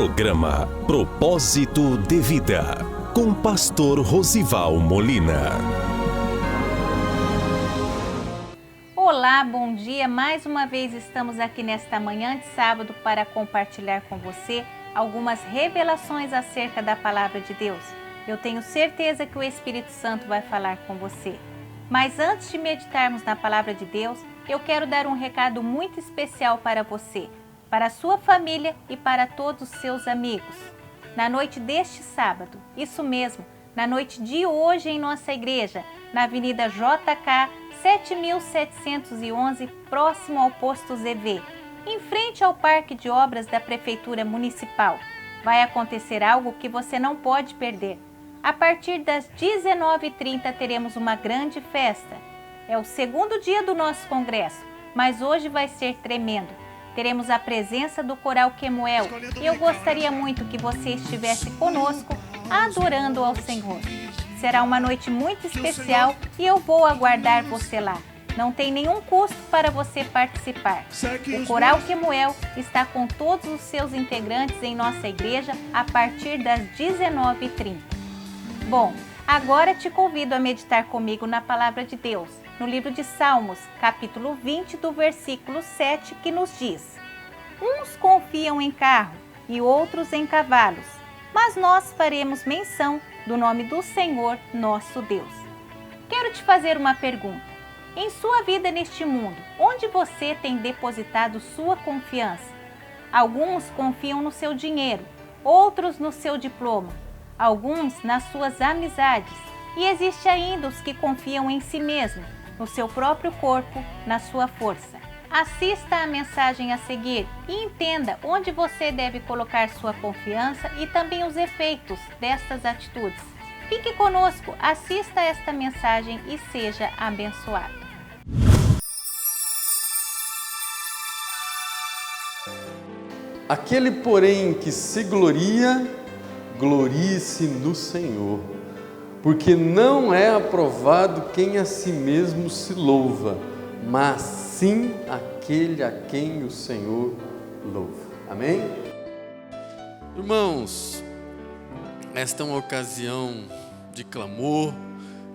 Programa Propósito de Vida, com Pastor Rosival Molina. Olá, bom dia. Mais uma vez estamos aqui nesta manhã de sábado para compartilhar com você algumas revelações acerca da Palavra de Deus. Eu tenho certeza que o Espírito Santo vai falar com você. Mas antes de meditarmos na Palavra de Deus, eu quero dar um recado muito especial para você, para a sua família e para todos os seus amigos. Na noite deste sábado, isso mesmo, na noite de hoje em nossa igreja, na Avenida JK 7711, próximo ao posto ZV, em frente ao Parque de Obras da Prefeitura Municipal, vai acontecer algo que você não pode perder. A partir das 19h30 teremos uma grande festa. É o segundo dia do nosso congresso, mas hoje vai ser tremendo. Teremos a presença do Coral Quemuel e eu gostaria muito que você estivesse conosco adorando ao Senhor. Será uma noite muito especial e eu vou aguardar você lá. Não tem nenhum custo para você participar. O Coral Quemuel está com todos os seus integrantes em nossa igreja a partir das 19h30. Bom, agora te convido a meditar comigo na Palavra de Deus, no livro de Salmos, capítulo 20, do versículo 7, que nos diz: uns confiam em carro e outros em cavalos, mas nós faremos menção do nome do Senhor nosso Deus. Quero te fazer uma pergunta. Em sua vida neste mundo, onde você tem depositado sua confiança? Alguns confiam no seu dinheiro, outros no seu diploma, alguns nas suas amizades, e existe ainda os que confiam em si mesmo, no seu próprio corpo, na sua força. Assista a mensagem a seguir e entenda onde você deve colocar sua confiança e também os efeitos destas atitudes. Fique conosco, assista esta mensagem e seja abençoado. Aquele, porém, que se gloria, glorie-se no Senhor, porque não é aprovado quem a si mesmo se louva, mas sim aquele a quem o Senhor louva. Amém? Irmãos, esta é uma ocasião de clamor,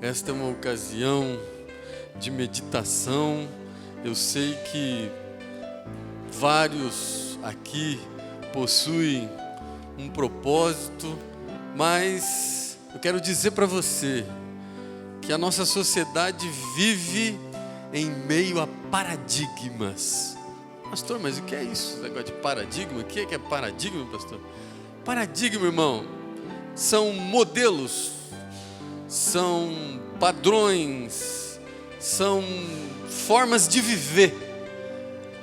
esta é uma ocasião de meditação. Eu sei que vários aqui possuem um propósito, mas eu quero dizer para você que a nossa sociedade vive em meio a paradigmas. Pastor, mas o que é isso? Esse negócio de paradigma? O que é paradigma, pastor? Paradigma, irmão, são modelos, são padrões, são formas de viver.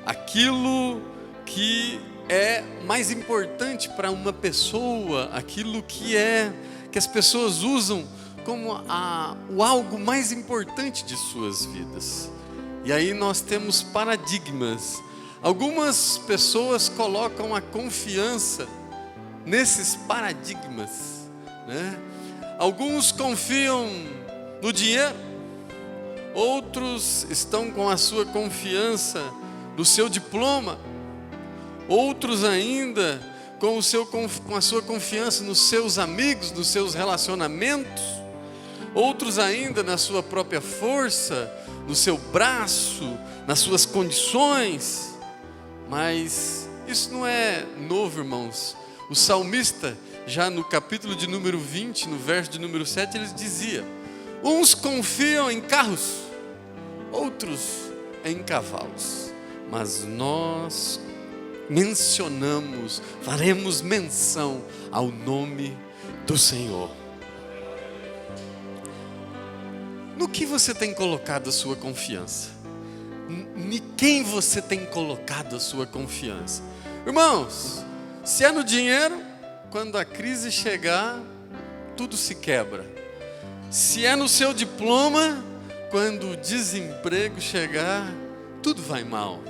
Aquilo que é mais importante para uma pessoa, aquilo que as pessoas usam como o algo mais importante de suas vidas. E aí nós temos paradigmas. Algumas pessoas colocam a confiança nesses paradigmas, né? Alguns confiam no dinheiro, outros estão com a sua confiança no seu diploma, outros ainda com a sua confiança nos seus amigos, nos seus relacionamentos, outros ainda na sua própria força, no seu braço, nas suas condições. Mas isso não é novo, irmãos. O salmista, já no capítulo de número 20, no verso de número 7, ele dizia: uns confiam em carros, outros em cavalos, mas nós faremos menção ao nome do Senhor. No que você tem colocado a sua confiança? Em quem você tem colocado a sua confiança? Irmãos, se é no dinheiro, quando a crise chegar, tudo se quebra. Se é no seu diploma, quando o desemprego chegar, tudo vai mal.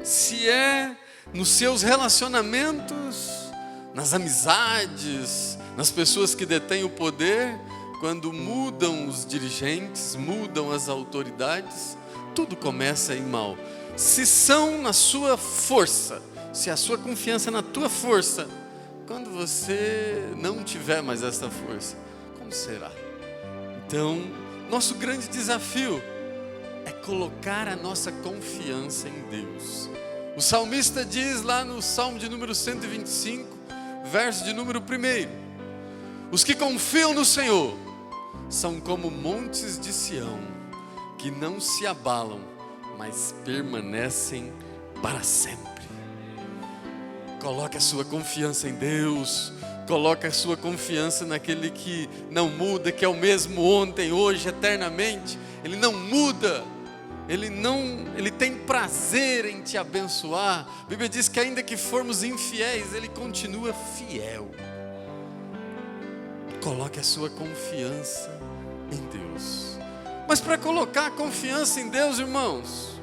Se é nos seus relacionamentos, nas amizades, nas pessoas que detêm o poder, quando mudam os dirigentes, mudam as autoridades, tudo começa a ir mal. Se são na sua força, se a sua confiança é na tua força, quando você não tiver mais essa força? Como será? Então, nosso grande desafio é colocar a nossa confiança em Deus. O salmista diz lá no Salmo de número 125, verso de número 1: os que confiam no Senhor são como montes de Sião, que não se abalam, mas permanecem para sempre. Coloque a sua confiança em Deus. Coloque a sua confiança naquele que não muda, que é o mesmo ontem, hoje, eternamente. Ele não muda. Ele tem prazer em te abençoar. A Bíblia diz que ainda que formos infiéis, Ele continua fiel. Coloque a sua confiança em Deus. Mas para colocar a confiança em Deus, irmãos,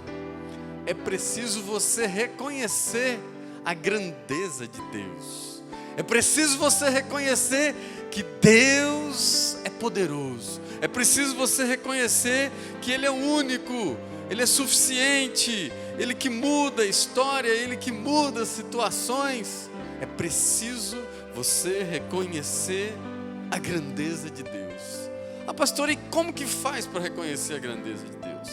é preciso você reconhecer a grandeza de Deus. É preciso você reconhecer que Deus é poderoso. É preciso você reconhecer que Ele é único, Ele é suficiente, Ele que muda a história, Ele que muda as situações. É preciso você reconhecer a grandeza de Deus. Ah, pastor, e como que faz para reconhecer a grandeza de Deus?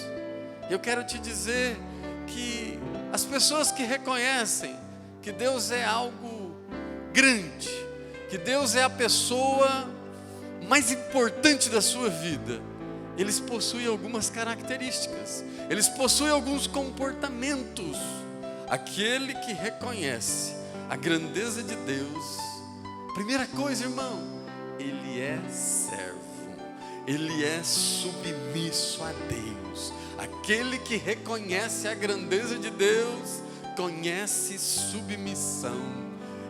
Eu quero te dizer que as pessoas que reconhecem que Deus é algo grande, que Deus é a pessoa mais importante da sua vida, eles possuem algumas características, eles possuem alguns comportamentos. Aquele que reconhece a grandeza de Deus, primeira coisa, irmão, ele é servo, ele é submisso a Deus. Aquele que reconhece a grandeza de Deus conhece submissão.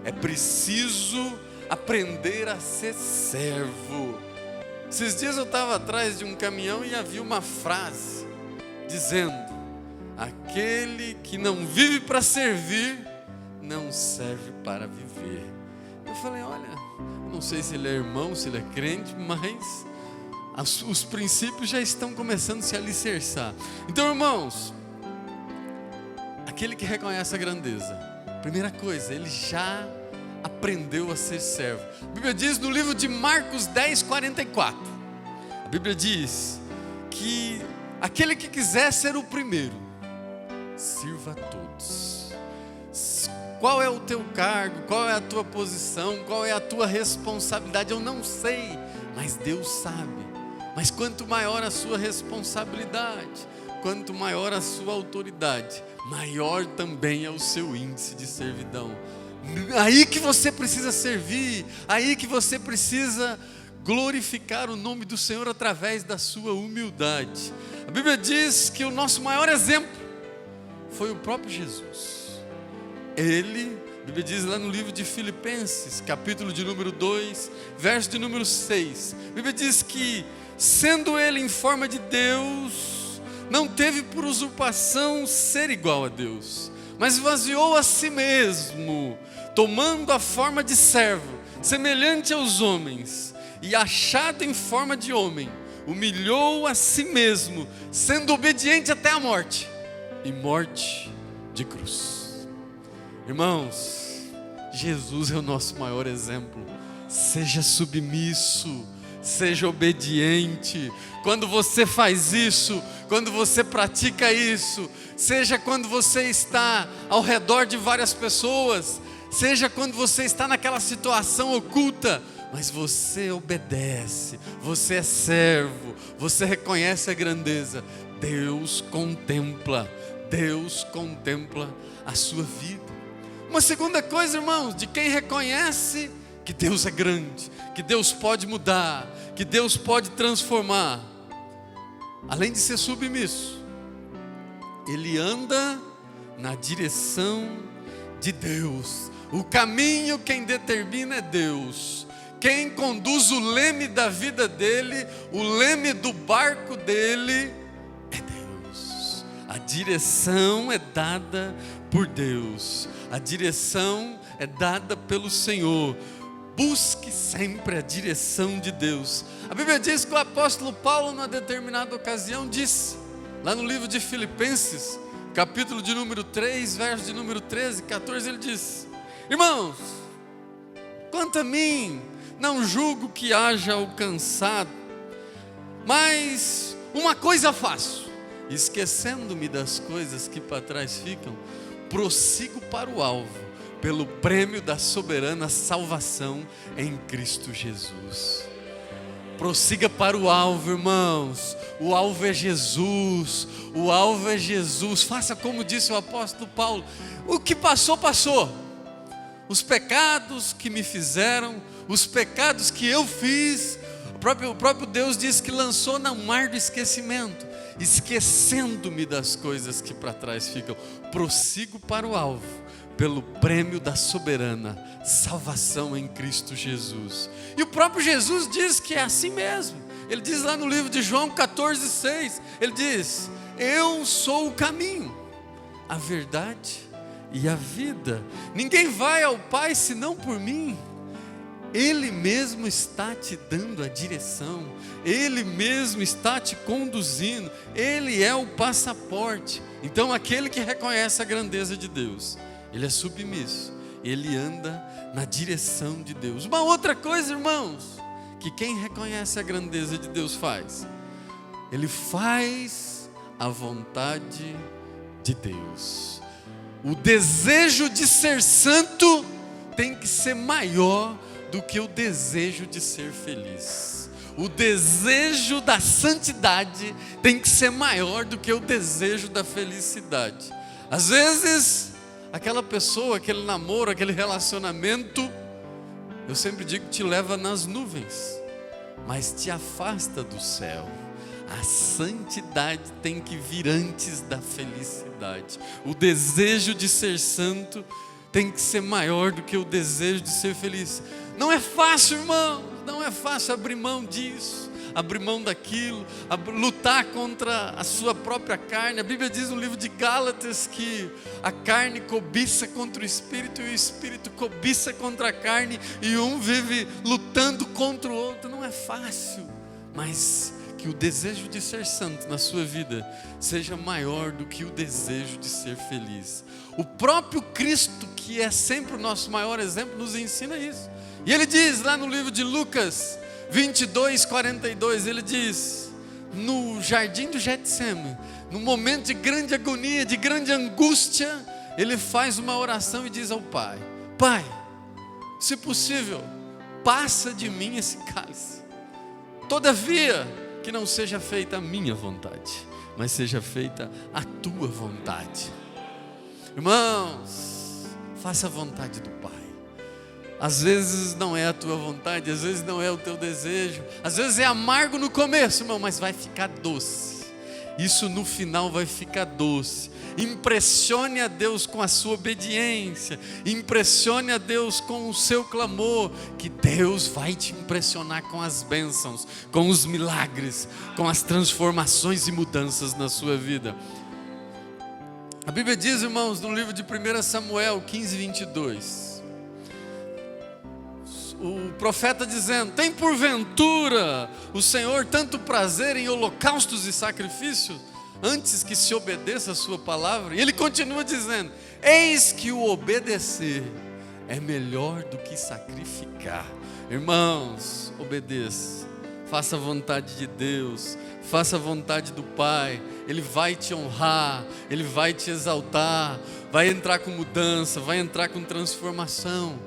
É preciso aprender a ser servo. Esses dias eu estava atrás de um caminhão e havia uma frase dizendo: aquele que não vive para servir, não serve para viver. Eu falei, olha, não sei se ele é irmão, se ele é crente, mas os princípios já estão começando a se alicerçar. Então, irmãos, aquele que reconhece a grandeza, primeira coisa, ele já aprendeu a ser servo. A Bíblia diz no livro de Marcos 10:44, a Bíblia diz que aquele que quiser ser o primeiro, sirva a todos. Qual é o teu cargo? Qual é a tua posição? Qual é a tua responsabilidade? Eu não sei, mas Deus sabe. Mas quanto maior a sua responsabilidade, quanto maior a sua autoridade, maior também é o seu índice de servidão. Aí que você precisa servir, aí que você precisa glorificar o nome do Senhor através da sua humildade. A Bíblia diz que o nosso maior exemplo foi o próprio Jesus. Ele, a Bíblia diz lá no livro de Filipenses, capítulo de número 2, verso de número 6, a Bíblia diz que, sendo ele em forma de Deus, não teve por usurpação ser igual a Deus, mas esvaziou a si mesmo, tomando a forma de servo, semelhante aos homens, e achado em forma de homem, humilhou a si mesmo, sendo obediente até a morte, e morte de cruz. Irmãos, Jesus é o nosso maior exemplo. Seja submisso, seja obediente. Quando você faz isso, quando você pratica isso, seja quando você está ao redor de várias pessoas, seja quando você está naquela situação oculta, mas você obedece, você é servo, você reconhece a grandeza, Deus contempla a sua vida. Uma segunda coisa, irmãos, de quem reconhece que Deus é grande, que Deus pode mudar, que Deus pode transformar, além de ser submisso, ele anda na direção de Deus. O caminho quem determina é Deus. Quem conduz o leme da vida dele, o leme do barco dele, é Deus. A direção é dada por Deus. A direção é dada pelo Senhor. Busque sempre a direção de Deus. A Bíblia diz que o apóstolo Paulo, numa determinada ocasião, disse, lá no livro de Filipenses, capítulo de número 3, verso de número 13, 14, ele diz: irmãos, Quanto a mim, não julgo que haja alcançado, mas uma coisa faço, esquecendo-me das coisas que para trás ficam, prossigo para o alvo, pelo prêmio da soberana salvação em Cristo Jesus. Prossiga para o alvo, irmãos. O alvo é Jesus. O alvo é Jesus. Faça como disse o apóstolo Paulo: o que passou, passou. Os pecados que me fizeram, os pecados que eu fiz, o próprio Deus disse que lançou no mar do esquecimento, esquecendo-me das coisas que para trás ficam. Prossigo para o alvo, pelo prêmio da soberana salvação em Cristo Jesus. E o próprio Jesus diz que é assim mesmo. Ele diz lá no livro de João 14,6, ele diz: eu sou o caminho, a verdade e a vida. Ninguém vai ao Pai senão por mim. Ele mesmo está te dando a direção, Ele mesmo está te conduzindo, Ele é o passaporte. Então aquele que reconhece a grandeza de Deus, ele é submisso, ele anda na direção de Deus. Uma outra coisa, irmãos, que quem reconhece a grandeza de Deus faz, ele faz a vontade de Deus. O desejo de ser santo tem que ser maior do que o desejo de ser feliz. O desejo da santidade tem que ser maior do que o desejo da felicidade. Às vezes, aquela pessoa, aquele namoro, aquele relacionamento, eu sempre digo, te leva nas nuvens, mas te afasta do céu. A santidade tem que vir antes da felicidade. O desejo de ser santo tem que ser maior do que o desejo de ser feliz. Não é fácil, irmão, não é fácil abrir mão disso, abrir mão daquilo, lutar contra a sua própria carne. A Bíblia diz no livro de Gálatas que a carne cobiça contra o Espírito e o Espírito cobiça contra a carne, e um vive lutando contra o outro. Não é fácil, mas que o desejo de ser santo na sua vida seja maior do que o desejo de ser feliz. O próprio Cristo, que é sempre o nosso maior exemplo, nos ensina isso. E ele diz lá no livro de Lucas 22:42, ele diz: no jardim do Getsêmani, num momento de grande agonia, de grande angústia, ele faz uma oração e diz ao Pai: Pai, se possível, passa de mim esse cálice, todavia que não seja feita a minha vontade, mas seja feita a tua vontade. Irmãos, faça a vontade do Pai. Às vezes não é a tua vontade, às vezes não é o teu desejo, às vezes é amargo no começo, irmão, mas vai ficar doce. Isso no final vai ficar doce. Impressione a Deus com a sua obediência, impressione a Deus com o seu clamor, que Deus vai te impressionar com as bênçãos, com os milagres, com as transformações e mudanças na sua vida. A Bíblia diz, irmãos, no livro de 1 Samuel 15:22, o profeta dizendo: tem porventura o Senhor tanto prazer em holocaustos e sacrifícios, antes que se obedeça a sua palavra? E ele continua dizendo: eis que o obedecer é melhor do que sacrificar. Irmãos, obedeça, faça a vontade de Deus, faça a vontade do Pai. Ele vai te honrar, Ele vai te exaltar, vai entrar com mudança, vai entrar com transformação.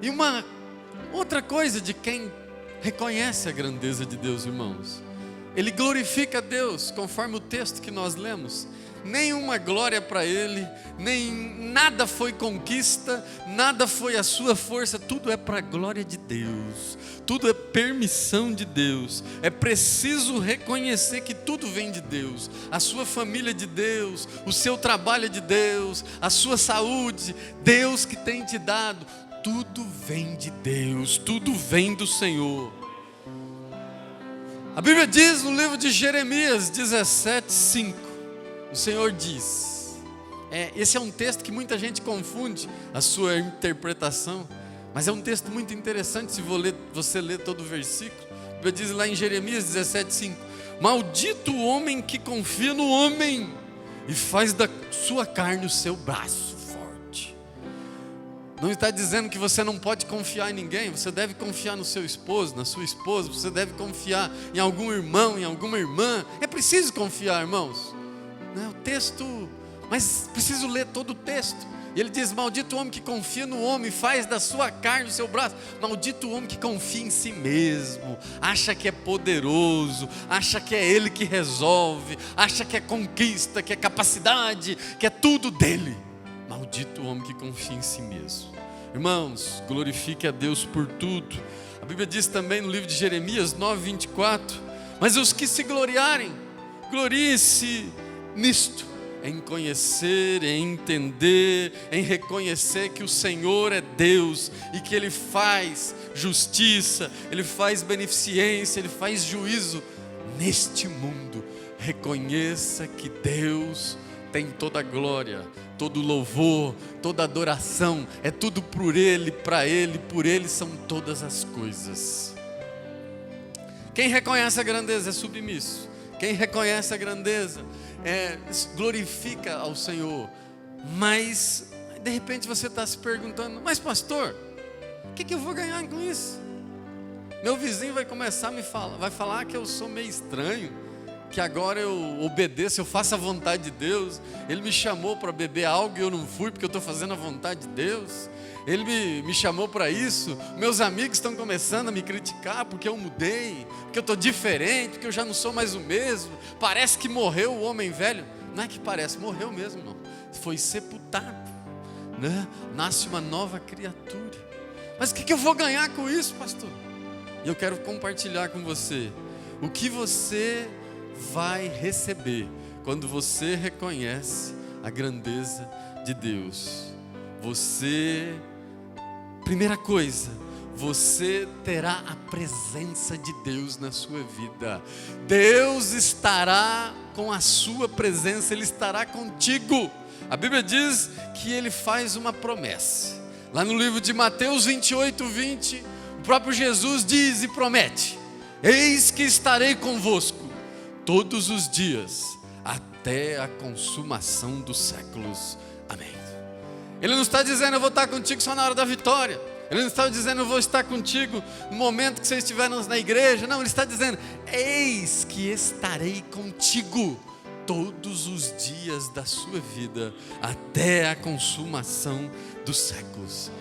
E uma outra coisa de quem reconhece a grandeza de Deus, irmãos, ele glorifica a Deus, conforme o texto que nós lemos. Nenhuma glória para ele, nem nada foi conquista, nada foi a sua força, tudo é para a glória de Deus, tudo é permissão de Deus. É preciso reconhecer que tudo vem de Deus, a sua família é de Deus, o seu trabalho é de Deus, a sua saúde, Deus que tem te dado. Tudo vem de Deus, tudo vem do Senhor. A Bíblia diz no livro de Jeremias 17:5, o Senhor diz, esse é um texto que muita gente confunde a sua interpretação, mas é um texto muito interessante se você ler todo o versículo. A Bíblia diz lá em Jeremias 17:5, maldito o homem que confia no homem e faz da sua carne o seu braço. Não está dizendo que você não pode confiar em ninguém. Você deve confiar no seu esposo, na sua esposa. Você deve confiar em algum irmão, em alguma irmã. É preciso confiar, irmãos. O texto, mas preciso ler todo o texto. E ele diz: maldito o homem que confia no homem, faz da sua carne o seu braço. Maldito o homem que confia em si mesmo, acha que é poderoso, acha que é ele que resolve, acha que é conquista, que é capacidade, que é tudo dele. Maldito o homem que confia em si mesmo. Irmãos, glorifique a Deus por tudo. A Bíblia diz também no livro de Jeremias 9:24: mas os que se gloriarem, gloriem-se nisto, em conhecer, em entender, em reconhecer que o Senhor é Deus e que Ele faz justiça, Ele faz beneficência, Ele faz juízo neste mundo. Reconheça que Deus tem toda a glória, todo o louvor, toda a adoração, é tudo por Ele, para Ele, por Ele são todas as coisas. Quem reconhece a grandeza é submisso. Quem reconhece a grandeza glorifica ao Senhor. Mas de repente você está se perguntando: mas pastor, o que eu vou ganhar com isso? Meu vizinho vai começar a me falar, vai falar que eu sou meio estranho, que agora eu obedeço, eu faço a vontade de Deus. Ele me chamou para beber algo e eu não fui porque eu estou fazendo a vontade de Deus. Ele me chamou para isso. Meus amigos estão começando a me criticar porque eu mudei, porque eu estou diferente, porque eu já não sou mais o mesmo. Parece que morreu o homem velho. Não é que parece, morreu mesmo, não. Foi sepultado, né? Nasce uma nova criatura. Mas o que eu vou ganhar com isso, pastor? E eu quero compartilhar com você o que você vai receber quando você reconhece a grandeza de Deus. Primeira coisa, você terá a presença de Deus na sua vida. Deus estará com a sua presença, Ele estará contigo. A Bíblia diz que Ele faz uma promessa. Lá no livro de Mateus 28:20, o próprio Jesus diz e promete: eis que estarei convosco todos os dias, até a consumação dos séculos. Amém. Ele não está dizendo: eu vou estar contigo só na hora da vitória. Ele não está dizendo: eu vou estar contigo no momento que vocês estiverem na igreja. Não, Ele está dizendo: eis que estarei contigo todos os dias da sua vida, até a consumação dos séculos.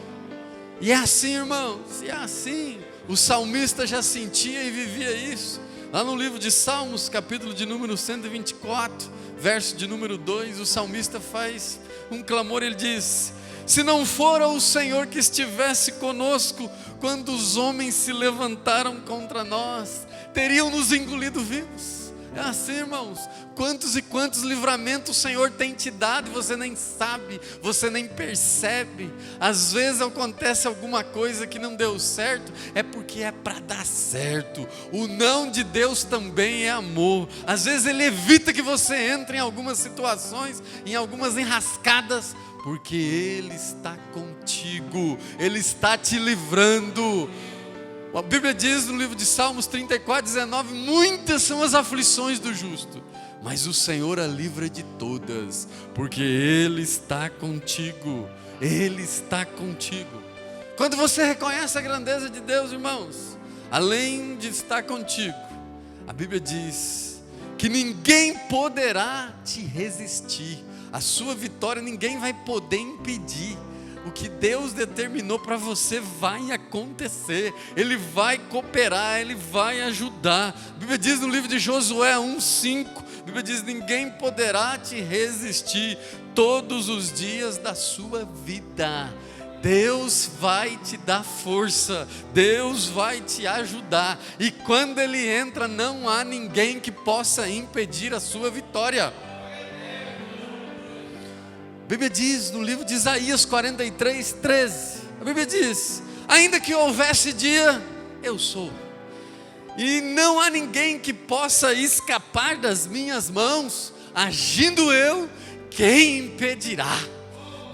E é assim, irmãos, e é assim. O salmista já sentia e vivia isso. Lá no livro de Salmos, capítulo de número 124, verso de número 2, o salmista faz um clamor. Ele diz: se não fora o Senhor que estivesse conosco, quando os homens se levantaram contra nós, teriam nos engolido vivos. É assim, irmãos, quantos e quantos livramentos o Senhor tem te dado e você nem sabe, você nem percebe. Às vezes acontece alguma coisa que não deu certo, é porque é para dar certo. O não de Deus também é amor. Às vezes Ele evita que você entre em algumas situações, em algumas enrascadas, porque Ele está contigo, Ele está te livrando. A Bíblia diz no livro de Salmos 34:19, muitas são as aflições do justo, mas o Senhor a livra de todas, porque Ele está contigo, Ele está contigo. Quando você reconhece a grandeza de Deus, irmãos, além de estar contigo, a Bíblia diz que ninguém poderá te resistir. A sua vitória ninguém vai poder impedir. O que Deus determinou para você vai acontecer. Ele vai cooperar, Ele vai ajudar. A Bíblia diz no livro de Josué 1:5, a Bíblia diz: ninguém poderá te resistir todos os dias da sua vida. Deus vai te dar força, Deus vai te ajudar. E quando Ele entra, não há ninguém que possa impedir a sua vitória. A Bíblia diz no livro de Isaías 43:13, a Bíblia diz: ainda que houvesse dia, eu sou, e não há ninguém que possa escapar das minhas mãos. Agindo eu, quem impedirá?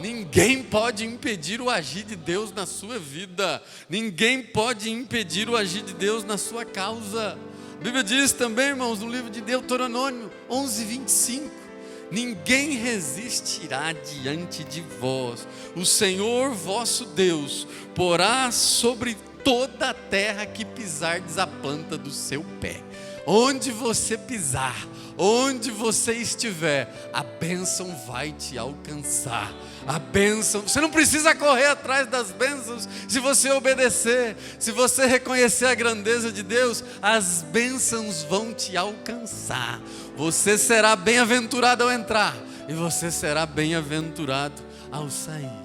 Ninguém pode impedir o agir de Deus na sua vida. Ninguém pode impedir o agir de Deus na sua causa. A Bíblia diz também, irmãos, no livro de Deuteronômio 11:25, ninguém resistirá diante de vós. O Senhor vosso Deus porá sobre toda a terra que pisardes a planta do seu pé. Onde você pisar, onde você estiver, a bênção vai te alcançar. A bênção, você não precisa correr atrás das bênçãos. Se você obedecer, se você reconhecer a grandeza de Deus, as bênçãos vão te alcançar. Você será bem-aventurado ao entrar, e você será bem-aventurado ao sair.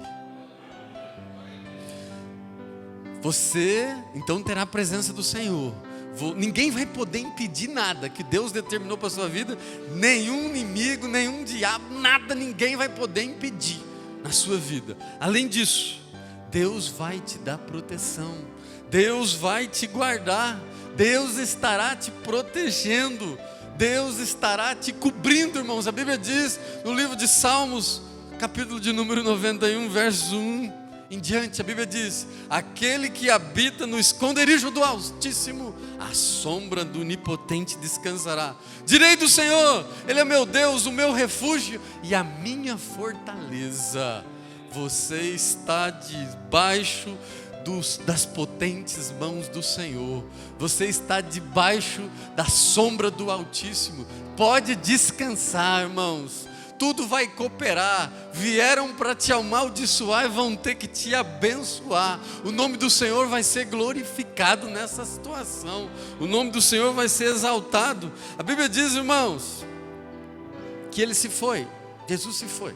Você então terá a presença do Senhor. Ninguém vai poder impedir nada que Deus determinou para a sua vida. Nenhum inimigo, nenhum diabo, nada, ninguém vai poder impedir na sua vida. Além disso, Deus vai te dar proteção. Deus vai te guardar. Deus estará te protegendo. Deus estará te cobrindo, irmãos. A Bíblia diz no livro de Salmos, capítulo de número 91, verso 1 em diante, a Bíblia diz: aquele que habita no esconderijo do Altíssimo, à sombra do Onipotente descansará. Direi do Senhor, Ele é meu Deus, o meu refúgio e a minha fortaleza. Você está debaixo das potentes mãos do Senhor. Você está debaixo da sombra do Altíssimo. Pode descansar, irmãos. Tudo vai cooperar. Vieram para te amaldiçoar e vão ter que te abençoar. O nome do Senhor vai ser glorificado nessa situação. O nome do Senhor vai ser exaltado. A Bíblia diz, irmãos, que Ele se foi. Jesus se foi.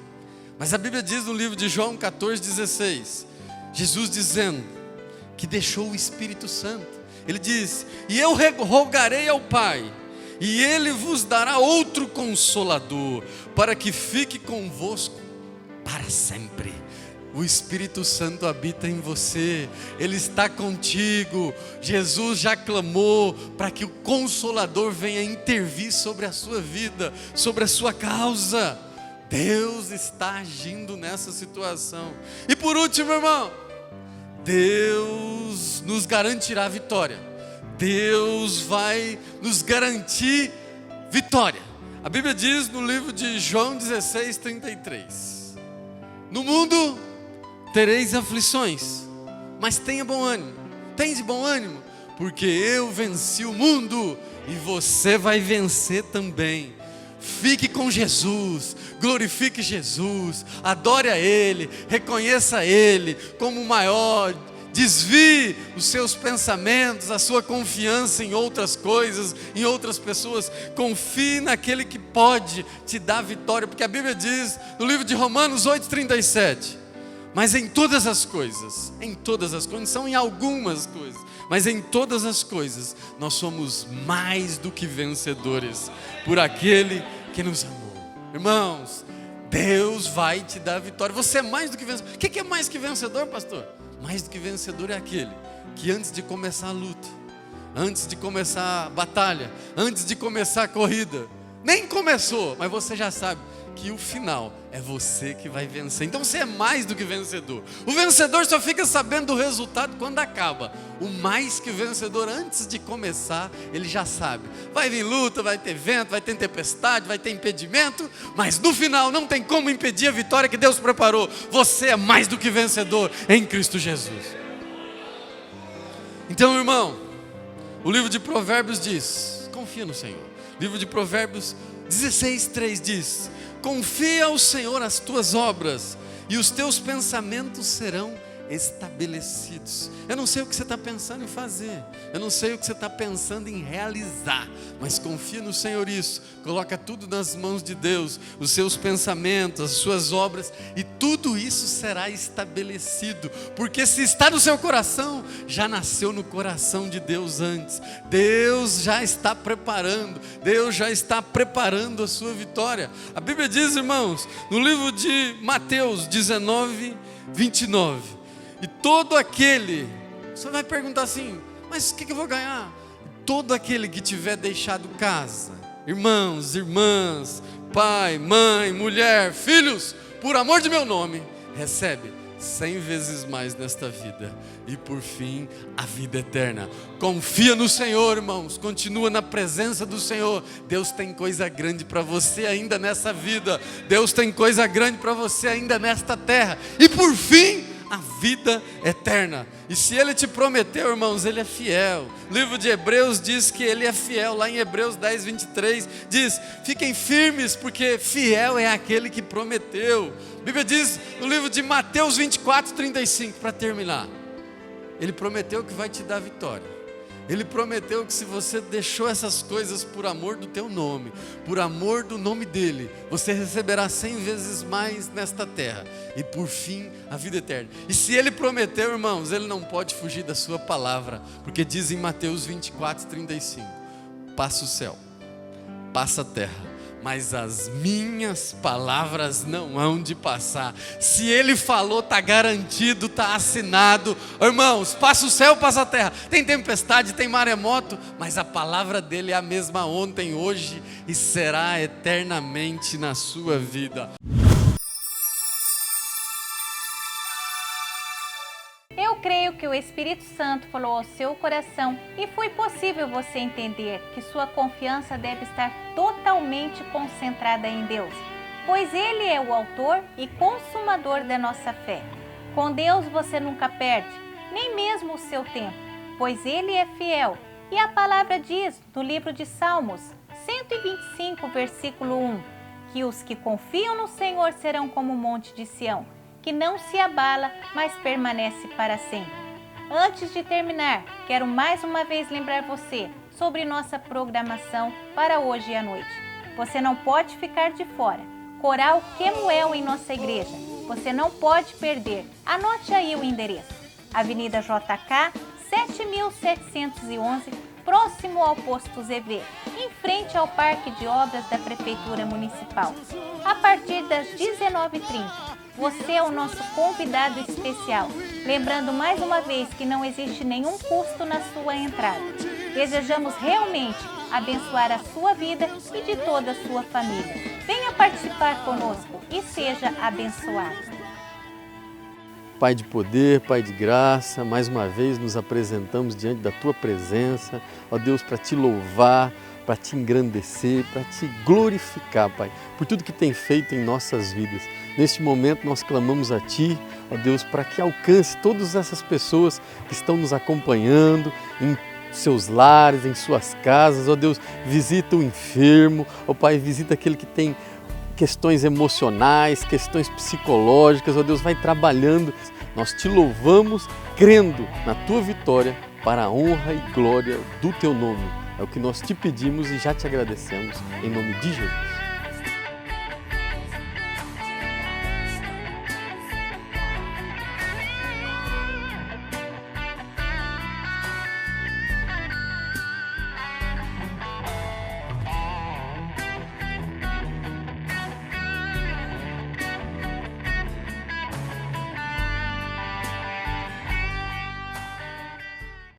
Mas a Bíblia diz no livro de João 14,16, Jesus dizendo que deixou o Espírito Santo. Ele diz: e eu rogarei ao Pai, e Ele vos dará outro Consolador, para que fique convosco para sempre. O Espírito Santo habita em você, Ele está contigo. Jesus já clamou para que o Consolador venha intervir sobre a sua vida, sobre a sua causa. Deus está agindo nessa situação. E por último, irmão, Deus nos garantirá vitória. Deus vai nos garantir vitória. A Bíblia diz no livro de João 16:33: no mundo tereis aflições, mas tenha bom ânimo. Tem de bom ânimo, porque eu venci o mundo e você vai vencer também. Fique com Jesus, glorifique Jesus, adore a Ele, reconheça Ele como o maior. Desvie os seus pensamentos, a sua confiança em outras coisas, em outras pessoas. Confie naquele que pode te dar vitória, porque a Bíblia diz no livro de Romanos 8:37: mas em todas as coisas, não são em algumas coisas, mas em todas as coisas, nós somos mais do que vencedores, por aquele que nos amou. Irmãos, Deus vai te dar vitória. Você é mais do que vencedor. O que é mais que vencedor, pastor? Mais do que vencedor é aquele que antes de começar a luta, antes de começar a batalha, antes de começar a corrida, nem começou, mas você já sabe que o final é você que vai vencer. Então você é mais do que vencedor. O vencedor só fica sabendo do resultado quando acaba. O mais que vencedor, antes de começar, ele já sabe. Vai vir luta, vai ter vento, vai ter tempestade, vai ter impedimento, mas no final não tem como impedir a vitória que Deus preparou. Você é mais do que vencedor em Cristo Jesus. Então, irmão, o livro de Provérbios diz: confia no Senhor. O livro de Provérbios 16:3 diz: confia ao Senhor as tuas obras, e os teus pensamentos serão estabelecidos. Eu não sei o que você está pensando em fazer, eu não sei o que você está pensando em realizar, mas confia no Senhor isso, coloca tudo nas mãos de Deus, os seus pensamentos, as suas obras, e tudo isso será estabelecido, porque se está no seu coração, já nasceu no coração de Deus antes. Deus já está preparando, Deus já está preparando a sua vitória. A Bíblia diz, irmãos, no livro de Mateus 19:29, e todo aquele, você vai perguntar assim, mas o que eu vou ganhar? Todo aquele que tiver deixado casa, irmãos, irmãs, pai, mãe, mulher, filhos, por amor de meu nome, recebe 100 vezes mais nesta vida. E por fim, a vida eterna. Confia no Senhor, irmãos. Continua na presença do Senhor. Deus tem coisa grande para você ainda nessa vida. Deus tem coisa grande para você ainda nesta terra. E por fim, a vida eterna. E se Ele te prometeu, irmãos, Ele é fiel. O livro de Hebreus diz que Ele é fiel. Lá em Hebreus 10, 23, diz: fiquem firmes, porque fiel é aquele que prometeu. A Bíblia diz no livro de Mateus 24, 35, para terminar, Ele prometeu que vai te dar vitória. Ele prometeu que se você deixou essas coisas por amor do teu nome, por amor do nome dEle, você receberá 100 vezes mais nesta terra. E por fim, a vida eterna. E se Ele prometeu, irmãos, Ele não pode fugir da sua palavra. Porque diz em Mateus 24, 35, passa o céu, passa a terra, mas as minhas palavras não hão de passar. Se Ele falou, está garantido, está assinado. Irmãos, passa o céu, passa a terra. Tem tempestade, tem maremoto, mas a palavra dEle é a mesma ontem, hoje e será eternamente na sua vida. Eu creio que o Espírito Santo falou ao seu coração e foi possível você entender que sua confiança deve estar totalmente concentrada em Deus, pois Ele é o autor e consumador da nossa fé. Com Deus você nunca perde, nem mesmo o seu tempo, pois Ele é fiel. E a palavra diz no livro de Salmos 125, versículo 1, que os que confiam no Senhor serão como o monte de Sião, que não se abala, mas permanece para sempre. Antes de terminar, quero mais uma vez lembrar você sobre nossa programação para hoje à noite. Você não pode ficar de fora. Coral Quemuel em nossa igreja. Você não pode perder. Anote aí o endereço. Avenida JK, 7711, próximo ao posto ZV, em frente ao Parque de Obras da Prefeitura Municipal. A partir das 19h30. Você é o nosso convidado especial. Lembrando mais uma vez que não existe nenhum custo na sua entrada. Desejamos realmente abençoar a sua vida e de toda a sua família. Venha participar conosco e seja abençoado. Pai de poder, Pai de graça, mais uma vez nos apresentamos diante da Tua presença, ó Deus, para Te louvar, para Te engrandecer, para Te glorificar, Pai, por tudo que tem feito em nossas vidas. Neste momento nós clamamos a Ti, ó Deus, para que alcance todas essas pessoas que estão nos acompanhando em seus lares, em suas casas, ó Deus, visita o enfermo, ó Pai, visita aquele que tem questões emocionais, questões psicológicas, ó Deus, vai trabalhando. Nós Te louvamos, crendo na Tua vitória, para a honra e glória do Teu nome. É o que nós Te pedimos e já Te agradecemos, em nome de Jesus.